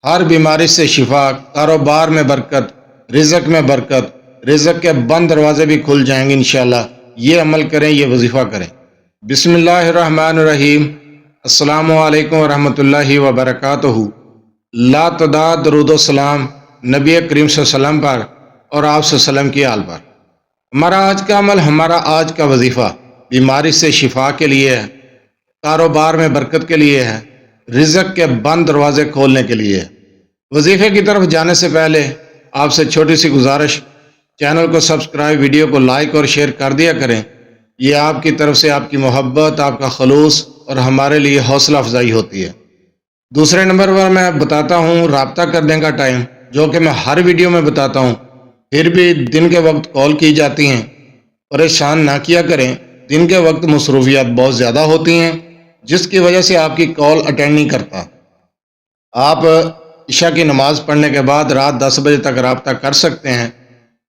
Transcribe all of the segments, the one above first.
ہر بیماری سے شفا، کاروبار میں برکت، رزق میں برکت، رزق کے بند دروازے بھی کھل جائیں گے انشاءاللہ۔ یہ عمل کریں، یہ وظیفہ کریں۔ بسم اللہ الرحمن الرحیم۔ السلام علیکم ورحمۃ اللہ وبرکاتہ۔ لا تعداد درود و سلام نبی کریم صلی اللہ علیہ وسلم پر اور آپ صلی اللہ علیہ وسلم کی آل پر۔ ہمارا آج کا عمل، ہمارا آج کا وظیفہ بیماری سے شفا کے لیے ہے، کاروبار میں برکت کے لیے ہے، رزق کے بند دروازے کھولنے کے لیے ہے۔ وظیفے کی طرف جانے سے پہلے آپ سے چھوٹی سی گزارش، چینل کو سبسکرائب، ویڈیو کو لائک اور شیئر کر دیا کریں۔ یہ آپ کی طرف سے آپ کی محبت، آپ کا خلوص اور ہمارے لیے حوصلہ افزائی ہوتی ہے۔ دوسرے نمبر پر میں بتاتا ہوں رابطہ کرنے کا ٹائم، جو کہ میں ہر ویڈیو میں بتاتا ہوں، پھر بھی دن کے وقت کال کی جاتی ہیں۔ پریشان نہ کیا کریں، دن کے وقت مصروفیات بہت زیادہ ہوتی ہیں، جس کی وجہ سے آپ کی کال اٹینڈ نہیں کرتا۔ آپ عشاء کی نماز پڑھنے کے بعد رات 10 بجے تک رابطہ کر سکتے ہیں،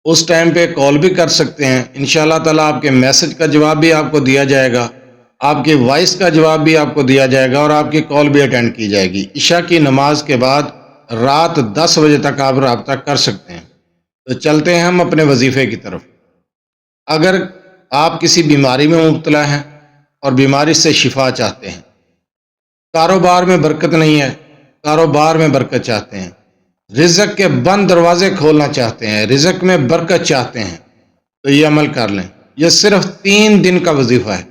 اس ٹائم پہ کال بھی کر سکتے ہیں۔ انشاءاللہ تعالیٰ آپ کے میسج کا جواب بھی آپ کو دیا جائے گا، آپ کی وائس کا جواب بھی آپ کو دیا جائے گا، اور آپ کی کال بھی اٹینڈ کی جائے گی۔ عشاء کی نماز کے بعد رات 10 بجے تک آپ رابطہ کر سکتے ہیں۔ تو چلتے ہیں ہم اپنے وظیفے کی طرف۔ اگر آپ کسی بیماری میں مبتلا ہیں اور بیماری سے شفا چاہتے ہیں، کاروبار میں برکت نہیں ہے، کاروبار میں برکت چاہتے ہیں، رزق کے بند دروازے کھولنا چاہتے ہیں، رزق میں برکت چاہتے ہیں، تو یہ عمل کر لیں۔ یہ صرف 3 دن کا وظیفہ ہے۔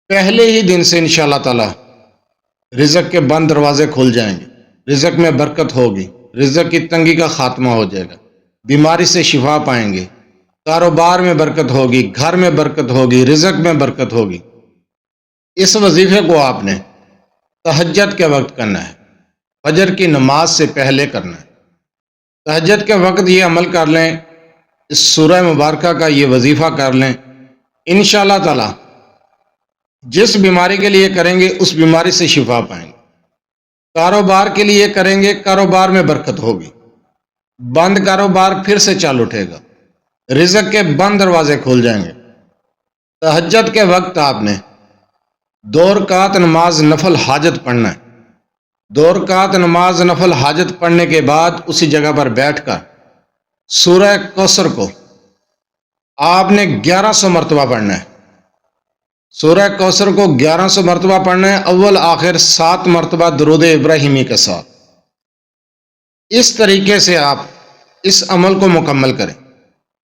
پہلے ہی دن سے انشاءاللہ تعالی رزق کے بند دروازے کھل جائیں گے، رزق میں برکت ہوگی، رزق کی تنگی کا خاتمہ ہو جائے گا، بیماری سے شفا پائیں گے، کاروبار میں برکت ہوگی، گھر میں برکت ہوگی، رزق میں برکت ہوگی۔ اس وظیفے کو آپ نے تہجد کے وقت کرنا ہے، فجر کی نماز سے پہلے کرنا ہے۔ تہجد کے وقت یہ عمل کر لیں، اس سورہ مبارکہ کا یہ وظیفہ کر لیں، انشاءاللہ تعالی جس بیماری کے لیے کریں گے اس بیماری سے شفا پائیں گے۔ کاروبار کے لیے کریں گے، کاروبار میں برکت ہوگی، بند کاروبار پھر سے چال اٹھے گا، رزق کے بند دروازے کھول جائیں گے۔ تہجد کے وقت آپ نے 2 رکعت نماز نفل حاجت پڑھنا ہے۔ 2 رکعت نماز نفل حاجت پڑھنے کے بعد اسی جگہ پر بیٹھ کر سورہ کوثر کو آپ نے 1100 مرتبہ پڑھنا ہے۔ سورہ کوثر کو 1100 مرتبہ پڑھنا ہے، اول آخر 7 مرتبہ درود ابراہیمی کے ساتھ۔ اس طریقے سے آپ اس عمل کو مکمل کریں۔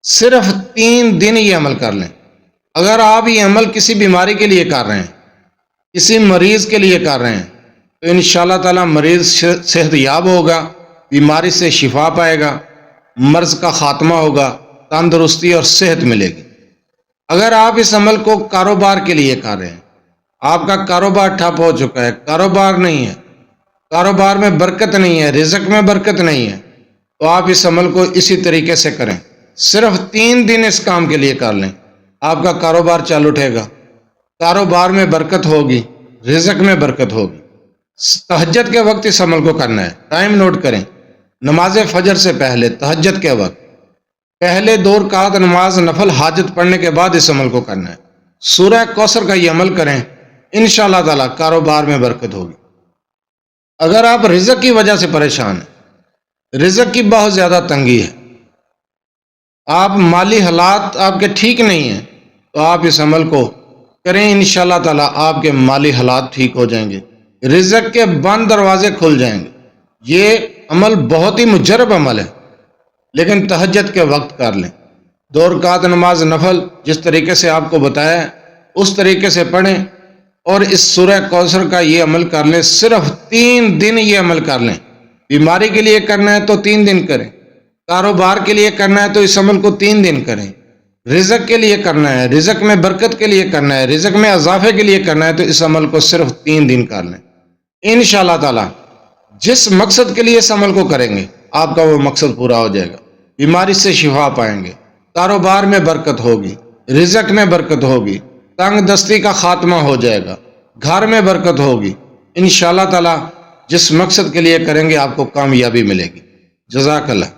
صرف 3 دن یہ عمل کر لیں۔ اگر آپ یہ عمل کسی بیماری کے لیے کر رہے ہیں، کسی مریض کے لیے کر رہے ہیں، تو انشاءاللہ تعالی مریض صحت یاب ہوگا، بیماری سے شفا پائے گا، مرض کا خاتمہ ہوگا، تندرستی اور صحت ملے گی۔ اگر آپ اس عمل کو کاروبار کے لیے کر رہے ہیں، آپ کا کاروبار ٹھپ ہو چکا ہے، کاروبار نہیں ہے، کاروبار میں برکت نہیں ہے، رزق میں برکت نہیں ہے، تو آپ اس عمل کو اسی طریقے سے کریں۔ صرف 3 دن اس کام کے لیے کر لیں، آپ کا کاروبار چل اٹھے گا، کاروبار میں برکت ہوگی، رزق میں برکت ہوگی۔ تہجد کے وقت اس عمل کو کرنا ہے۔ ٹائم نوٹ کریں، نماز فجر سے پہلے تہجد کے وقت پہلے 2 رکعت نماز نفل حاجت پڑھنے کے بعد اس عمل کو کرنا ہے۔ سورہ کوثر کا یہ عمل کریں، انشاءاللہ تعالی کاروبار میں برکت ہوگی۔ اگر آپ رزق کی وجہ سے پریشان ہیں، رزق کی بہت زیادہ تنگی ہے، آپ مالی حالات آپ کے ٹھیک نہیں ہیں، تو آپ اس عمل کو کریں، انشاءاللہ تعالی آپ کے مالی حالات ٹھیک ہو جائیں گے، رزق کے بند دروازے کھل جائیں گے۔ یہ عمل بہت ہی مجرب عمل ہے، لیکن تہجد کے وقت کر لیں۔ 2 رکعت نماز نفل جس طریقے سے آپ کو بتایا ہے اس طریقے سے پڑھیں، اور اس سورہ کوثر کا یہ عمل کر لیں۔ صرف 3 دن یہ عمل کر لیں۔ بیماری کے لیے کرنا ہے تو 3 دن کریں، کاروبار کے لیے کرنا ہے تو اس عمل کو 3 دن کریں، رزق کے لیے کرنا ہے، رزق میں برکت کے لیے کرنا ہے، رزق میں اضافے کے لیے کرنا ہے، تو اس عمل کو صرف 3 دن کر لیں۔ انشاءاللہ تعالی جس مقصد کے لیے اس عمل کو کریں گے آپ کا وہ مقصد پورا ہو جائے گا، بیماری سے شفا پائیں گے، کاروبار میں برکت ہوگی، رزق میں برکت ہوگی، تنگ دستی کا خاتمہ ہو جائے گا، گھر میں برکت ہوگی۔ انشاءاللہ تعالی جس مقصد کے لیے کریں گے آپ کو کامیابی ملے گی۔ جزاک اللہ۔